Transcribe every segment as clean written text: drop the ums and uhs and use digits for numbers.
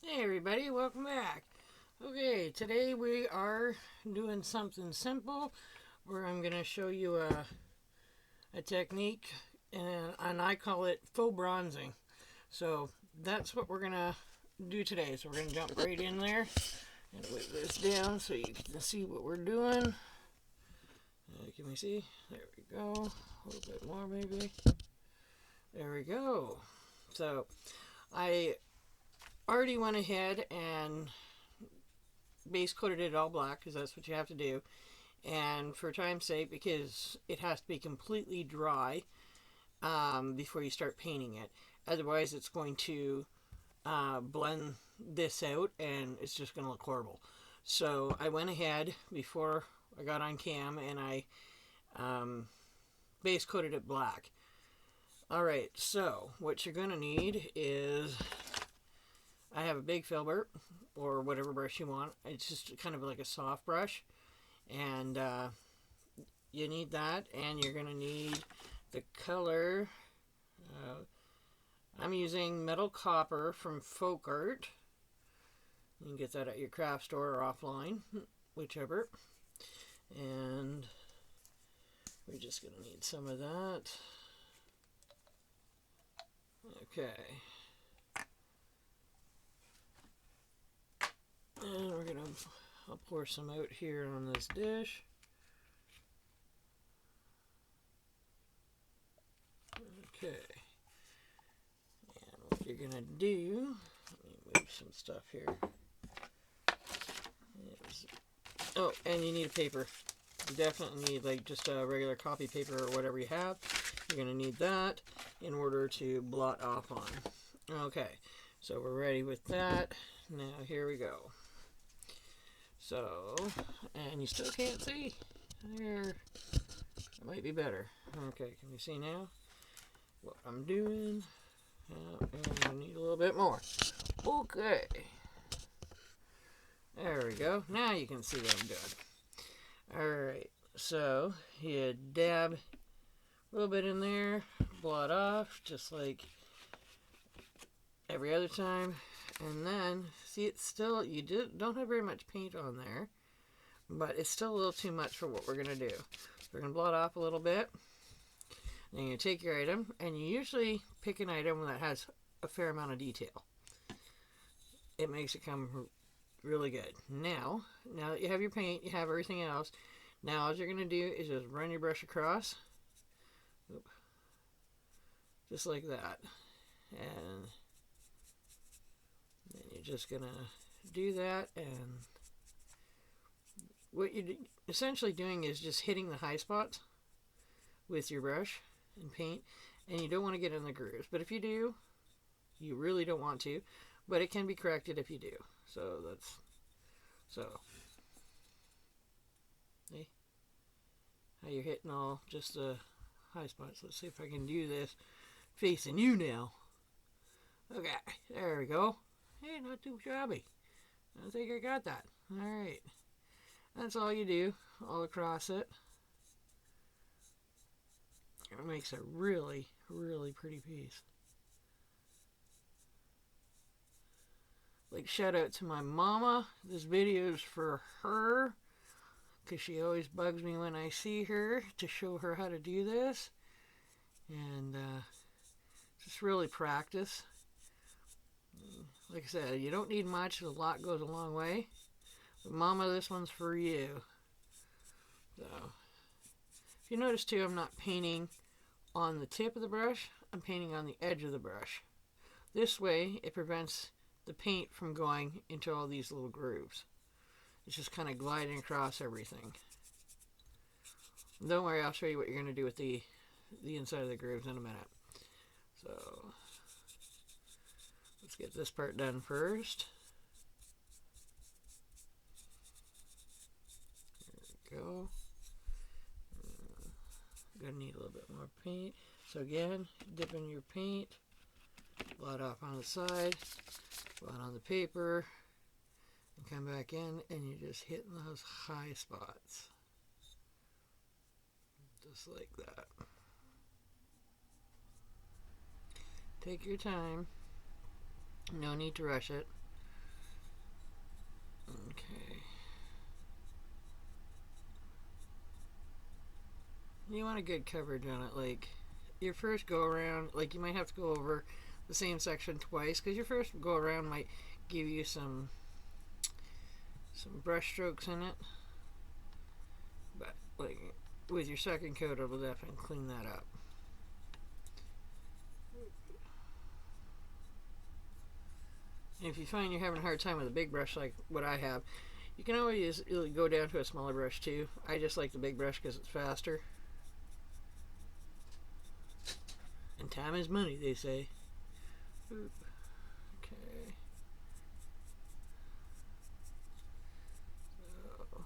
Hey everybody, welcome back. Okay, today we are doing something simple where I'm going to show you a technique and I call it faux bronzing. So that's what we're going to do today. So we're going to jump right in there and weight this down so you can see what we're doing. Can we see? There we go. A little bit more maybe. There we go. So I already went ahead and base coated it all black because that's what you have to do. And for time's sake, because it has to be completely dry before you start painting it. Otherwise, it's going to blend this out and it's just going to look horrible. So I went ahead before I got on cam and I base coated it black. Alright, so what you're going to need is I have a big filbert or whatever brush you want. It's just kind of like a soft brush. And you need that, and you're going to need the color. I'm using metal copper from Folk Art. You can get that at your craft store or offline, whichever. And we're just going to need some of that. Okay. And we're going to, I'll pour some out here on this dish. Okay. And what you're going to do, let me move some stuff here. Oh, and you need a paper. You definitely need like just a regular copy paper or whatever you have. You're going to need that in order to blot off on. Okay, so we're ready with that. Now here we go. So, and you still can't see? There, it might be better. Okay, can you see now what I'm doing? And I need a little bit more. Okay. There we go. Now you can see what I'm doing. Alright, so you dab a little bit in there, blot off, just like every other time. And then, see, it's still, you don't have very much paint on there, but it's still a little too much for what we're going to do. So we're going to blot off a little bit. Then you take your item, and you usually pick an item that has a fair amount of detail. It makes it come really good. Now that you have your paint, you have everything else. Now all you're going to do is just run your brush across. Oop. Just like that. And then you're just going to do that. And what you're essentially doing is just hitting the high spots with your brush and paint. And you don't want to get in the grooves. But if you do, you really don't want to. But it can be corrected if you do. So that's, so, see how you're hitting all just the high spots. Let's see if I can do this facing you now. Okay, there we go. Hey, not too shabby. I think I got that. Alright. That's all you do, all across it. It makes a really, really pretty piece. Like, shout out to my mama. This video is for her, because she always bugs me when I see her to show her how to do this. And just really practice. Like I said, you don't need much. A lot goes a long way. But mama, this one's for you. So, if you notice too, I'm not painting on the tip of the brush. I'm painting on the edge of the brush. This way, it prevents the paint from going into all these little grooves. It's just kind of gliding across everything. Don't worry, I'll show you what you're going to do with the inside of the grooves in a minute. So, let's get this part done first. There we go. Gonna need a little bit more paint. So again, dip in your paint, blot off on the side, blot on the paper, and come back in, and you're just hitting those high spots. Just like that. Take your time. No need to rush it. You want a good coverage on it. Like your first go around, like you might have to go over the same section twice because your first go around might give you some brush strokes in it, but like with your second coat it'll definitely clean that up. And if you find you're having a hard time with a big brush like what I have, you can always go down to a smaller brush too. I just like the big brush because it's faster. And time is money, they say. Oop. Okay. So,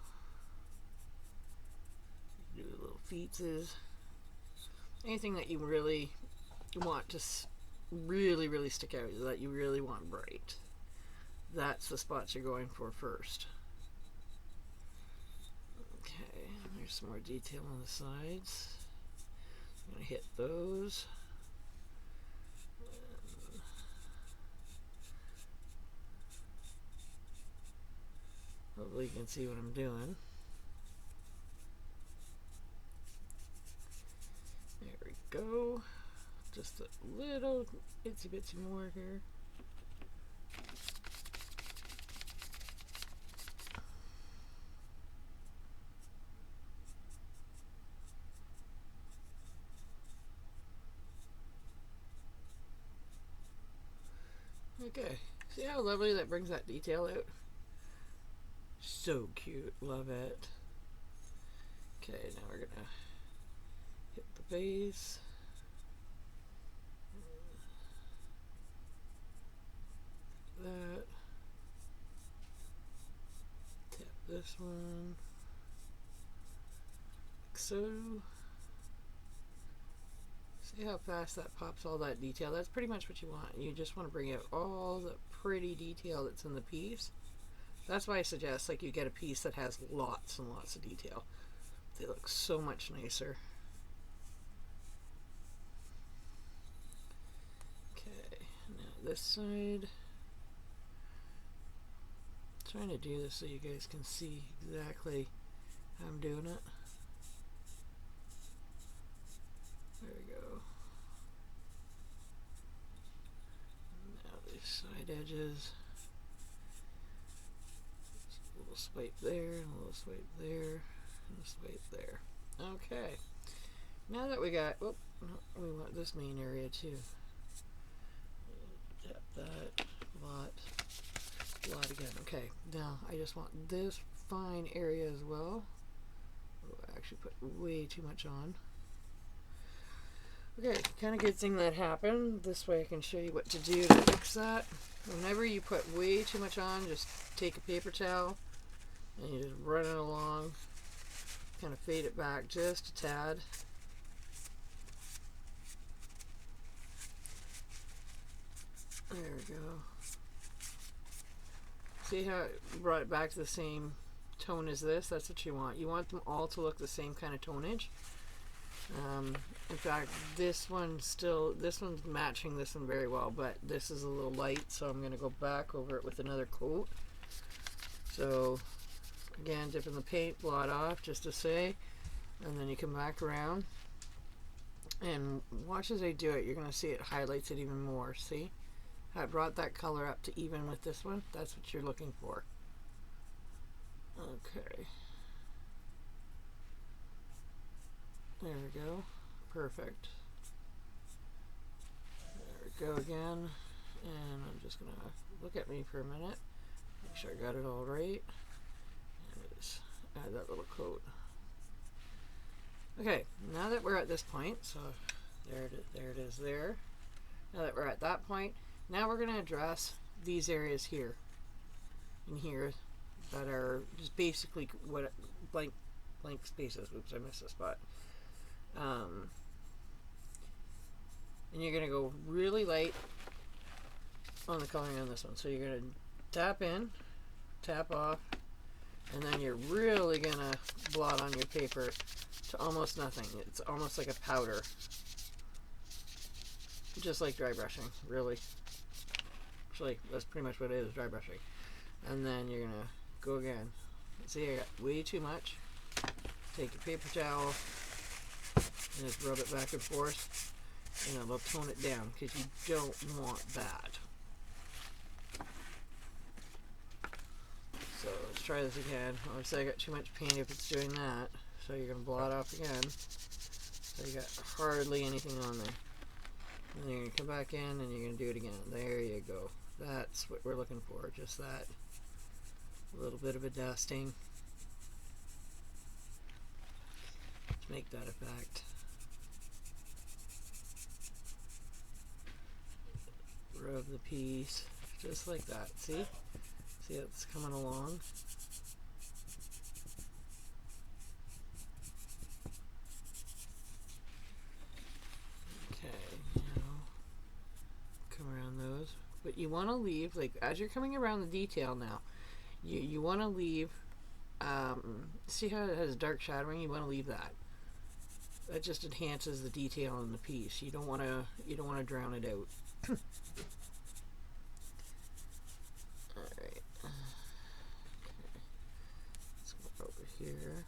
do little feetses. Anything that you really want to really stick out, that you really want bright. That's the spots you're going for first. Okay, there's some more detail on the sides. I'm going to hit those. Hopefully you can see what I'm doing. There we go. Just a little itsy bitsy more here. Okay, see how lovely that brings that detail out? So cute, love it. Okay, now we're gonna hit the base. That. Tap this one. Like so. See how fast that pops all that detail? That's pretty much what you want. You just want to bring out all the pretty detail that's in the piece. That's why I suggest like you get a piece that has lots and lots of detail. They look so much nicer. Okay, now this side. I'm trying to do this so you guys can see exactly how I'm doing it. There we go. Now these side edges. Just a little swipe there, and a little swipe there, and a swipe there. Okay. Now that we got, oh, we want this main area too. Tap that, blot again. Okay, now I just want this fine area as well. Oh, I actually put way too much on. Okay, kind of good thing that happened. This way I can show you what to do to fix that. Whenever you put way too much on, just take a paper towel and you just run it along. Kind of fade it back just a tad. There we go. See how it brought it back to the same tone as this? That's what you want. You want them all to look the same kind of tonage. In fact, this one's matching this one very well, but this is a little light, so I'm going to go back over it with another coat. So, again, dip in the paint, blot off, just to say, and then you come back around, and watch as I do it. You're going to see it highlights it even more. See? I brought that color up to even with this one. That's what you're looking for. Okay. There we go. Perfect. There we go again. And I'm just going to look at me for a minute. Make sure I got it all right. And just add that little coat. Okay, now that we're at this point, so there it is there. Now that we're at that point, now we're going to address these areas here and here that are just basically what blank spaces. Oops, I missed a spot. And you're going to go really light on the coloring on this one. So you're going to tap in, tap off, and then you're really going to blot on your paper to almost nothing. It's almost like a powder. Just like dry brushing, really. Actually, that's pretty much what it is, dry brushing. And then you're going to go again. See, I got way too much. Take your paper towel, and just rub it back and forth, and it'll tone it down, because you don't want that. So let's try this again. Obviously I got too much paint if it's doing that, so you're going to blot off again. So you got hardly anything on there. And then you're going to come back in and you're going to do it again. There you go. That's what we're looking for, just that. A little bit of a dusting to make that effect. Rub the piece just like that. See? See, it's coming along. Okay, now come around those. But you want to leave, like, as you're coming around the detail now, you want to leave, see how it has dark shadowing? You want to leave that. That just enhances the detail in the piece. You don't want to drown it out. Alright. Okay. Let's go over here.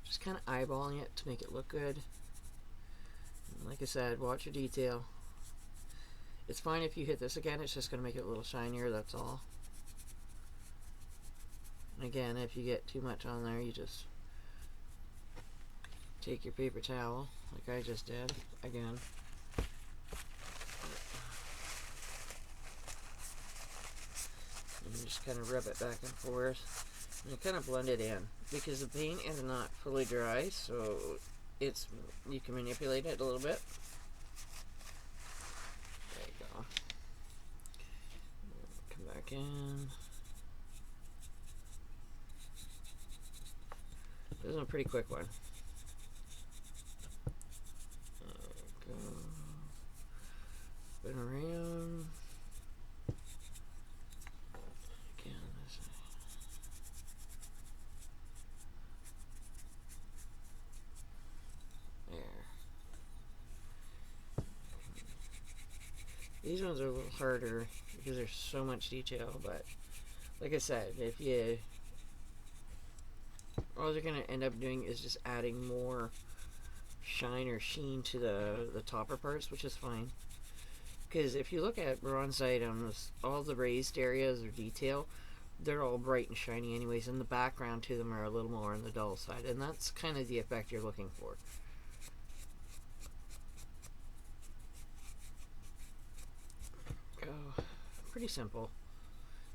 Just kind of eyeballing it to make it look good. And like I said, watch your detail. It's fine if you hit this again, it's just going to make it a little shinier, that's all. And again, if you get too much on there, you just take your paper towel, like I just did, again. And you just kind of rub it back and forth. And kind of blend it in. Because the paint is not fully dry, so you can manipulate it a little bit. There you go. Come back in. This is a pretty quick one. There we go. Spin around. Again, this way. There. These ones are a little harder because there's so much detail, but like I said, if you all you're going to end up doing is just adding more shine or sheen to the topper parts, which is fine. Because if you look at bronze items, all the raised areas or detail, they're all bright and shiny anyways, and the background to them are a little more on the dull side, and that's kind of the effect you're looking for. Go. Pretty simple.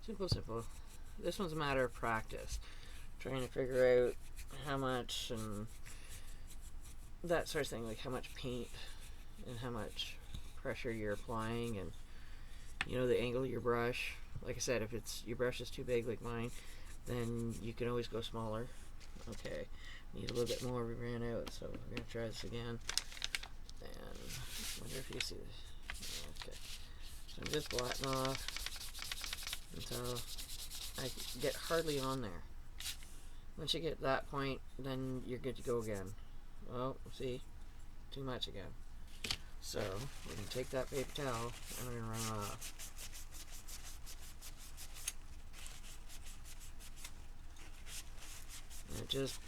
Simple. This one's a matter of practice. Trying to figure out how much and that sort of thing, like how much paint and how much pressure you're applying, and you know, the angle of your brush. Like I said, if your brush is too big like mine, then you can always go smaller. Okay, need a little bit more. We ran out, so we're gonna try this again. And I wonder if you see this. Okay, so I'm just blotting off until I get hardly on there. Once you get that point, then you're good to go again. Well, see, too much again. So we're going to take that paper towel and we're going to run it off. And it just,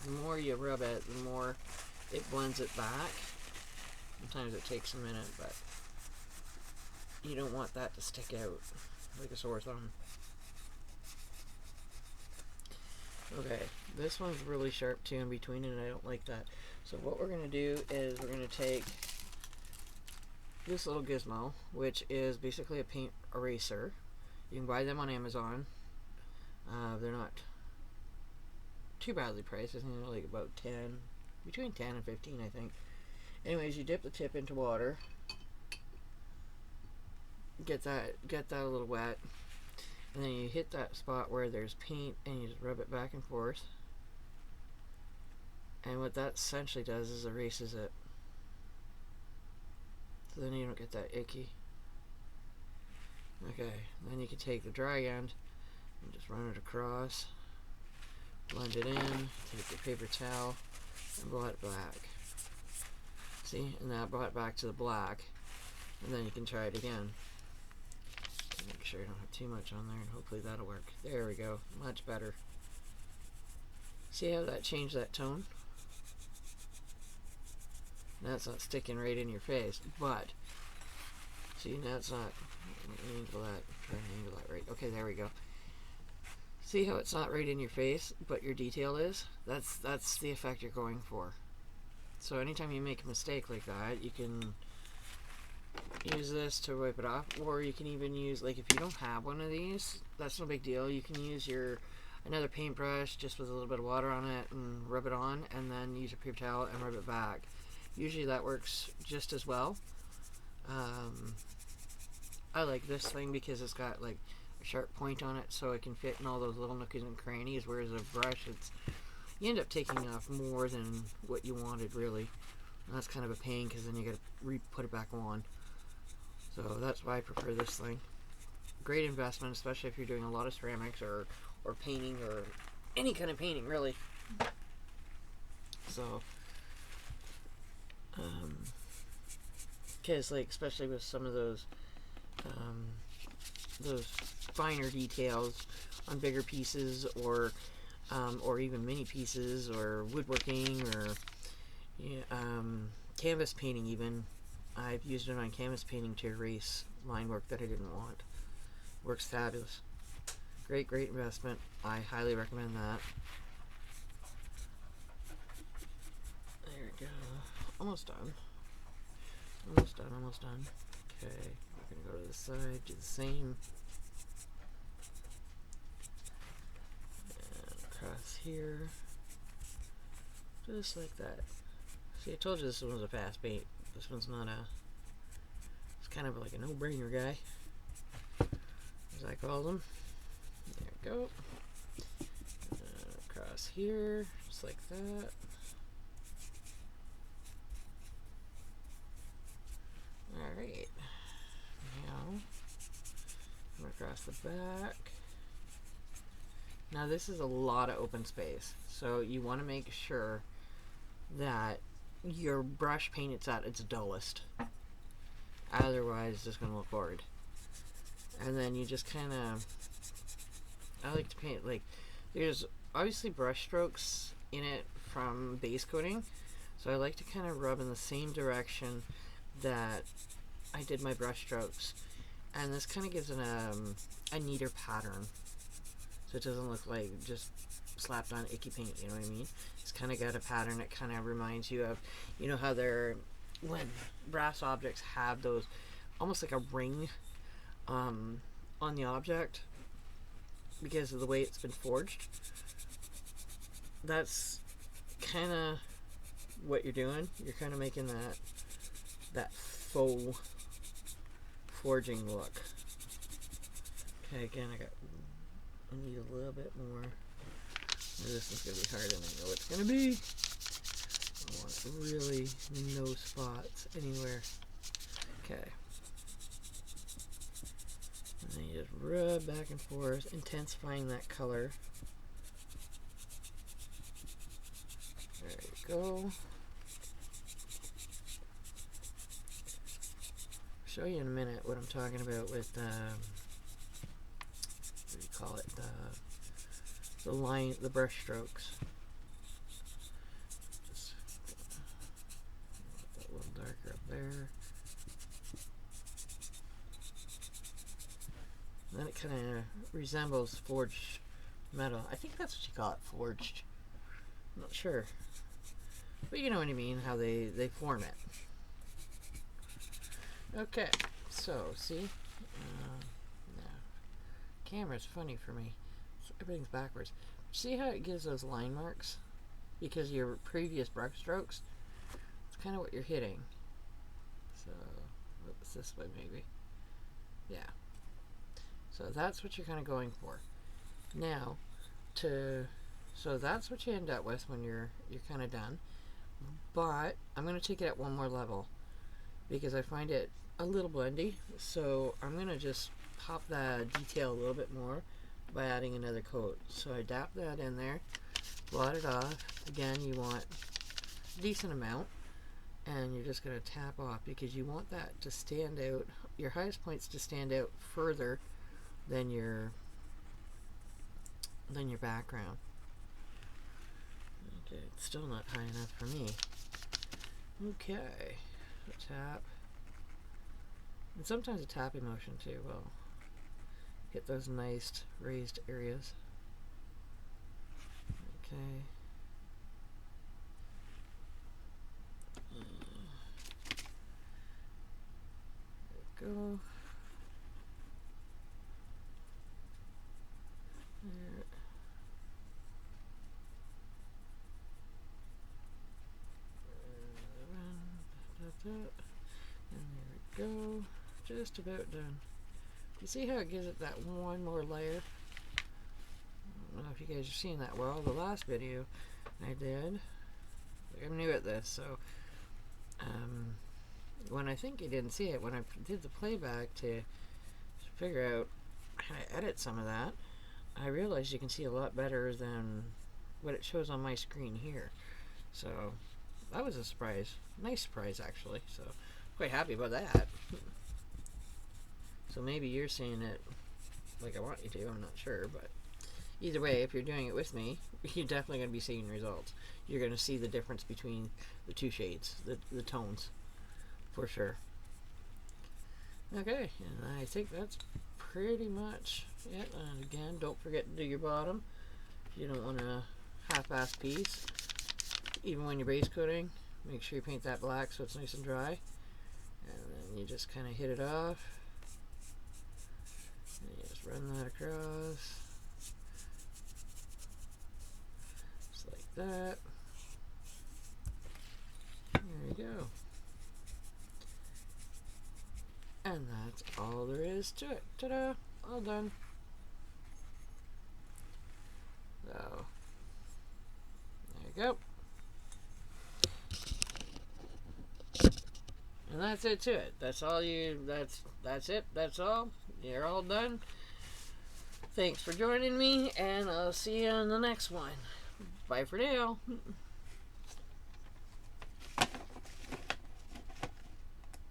the more you rub it, the more it blends it back. Sometimes it takes a minute, but you don't want that to stick out like a sore thumb. Okay, this one's really sharp too in between, and I don't like that. So what we're going to do is we're going to take this little gizmo, which is basically a paint eraser. You can buy them on Amazon. They're not too badly priced. I think they're like about between 10 and 15, I think. Anyways, you dip the tip into water. Get that a little wet. And then you hit that spot where there's paint and you just rub it back and forth. And what that essentially does is erases it. So then you don't get that icky. Okay, then you can take the dry end and just run it across. Blend it in, take your paper towel and blot it black. See? And that brought it back to the black. And then you can try it again. Make sure you don't have too much on there, and hopefully that'll work. There we go, much better. See how that changed that tone? That's not sticking right in your face, but see, now it's not. Angle that. Try and angle that right. Okay, there we go. See how it's not right in your face, but your detail is? That's the effect you're going for. So anytime you make a mistake like that, you can use this to wipe it off, or you can even use, like, if you don't have one of these, that's no big deal. You can use another paintbrush just with a little bit of water on it and rub it on, and then use a paper towel and rub it back. Usually that works just as well. I like this thing because it's got like a sharp point on it, so it can fit in all those little nooks and crannies, whereas a brush, you end up taking off more than what you wanted, really. And that's kind of a pain because then you got to put it back on. So that's why I prefer this thing. Great investment, especially if you're doing a lot of ceramics or painting or any kind of painting, really. So, because like, especially with some of those finer details on bigger pieces, or even mini pieces, or woodworking, or canvas painting even. I've used it on canvas painting to erase line work that I didn't want. Works fabulous. Great investment. I highly recommend that. There we go. Almost done. Almost done. Okay, we're going to go to this side, do the same. And across here. Just like that. See, I told you this one was a fast paint. This one's not it's kind of like a no-brainer guy, as I call them. There we go. Across here, just like that. Alright. Now, come across the back. Now this is a lot of open space, so you want to make sure that your brush paint it's at its dullest. Otherwise, it's just going to look horrid. And then you just kind of, I like to paint, like, there's obviously brush strokes in it from base coating, so I like to kind of rub in the same direction that I did my brush strokes, and this kind of gives it a neater pattern, so it doesn't look like just slapped on icky paint, you know what I mean? It's kind of got a pattern that kind of reminds you of, you know how when brass objects have those, almost like a ring on the object because of the way it's been forged. That's kind of what you're doing. You're kind of making that faux forging look. Okay, again, I need a little bit more. This is going to be hard, and I know it's going to be. I want really no spots anywhere. Okay. And then you just rub back and forth, intensifying that color. There you go. I'll show you in a minute what I'm talking about with, what do you call it, the brush strokes. Just a little darker up there. And then it kind of resembles forged metal. I think that's what you call it, forged. I'm not sure. But you know what I mean, how they form it. Okay, so see? No. Camera's funny for me. Everything's backwards. See how it gives those line marks? Because of your previous brush strokes? It's kind of what you're hitting. So, it's this way maybe. Yeah. So that's what you're kind of going for. Now, so that's what you end up with when you're kind of done. But I'm going to take it at one more level because I find it a little blendy. So I'm going to just pop the detail a little bit more by adding another coat. So I dap that in there, blot it off. Again, you want a decent amount, and you're just going to tap off because you want that to stand out, your highest points to stand out further than your background. Okay, it's still not high enough for me. Okay, a tap. And sometimes a tapping motion too will hit those nice raised areas. Okay. There we go. There. And there we go. Just about done. You see how it gives it that one more layer? I don't know if you guys are seeing that well. The last video I did, I'm new at this, so when I think you didn't see it, when I did the playback to figure out how to edit some of that, I realized you can see a lot better than what it shows on my screen here. So that was a surprise. Nice surprise, actually. So quite happy about that. So maybe you're seeing it like I want you to. I'm not sure, but either way, if you're doing it with me, you're definitely going to be seeing results. You're going to see the difference between the two shades, the tones, for sure. Okay, and I think that's pretty much it. And again, don't forget to do your bottom. You don't want a half-assed piece. Even when you're base coating, make sure you paint that black so it's nice and dry. And then you just kind of hit it off. And you just run that across. Just like that. There you go. And that's all there is to it. Ta-da! All done. So, there you go. And that's it to it. That's all you, that's it. That's all. You're all done. Thanks for joining me, and I'll see you on the next one. Bye for now.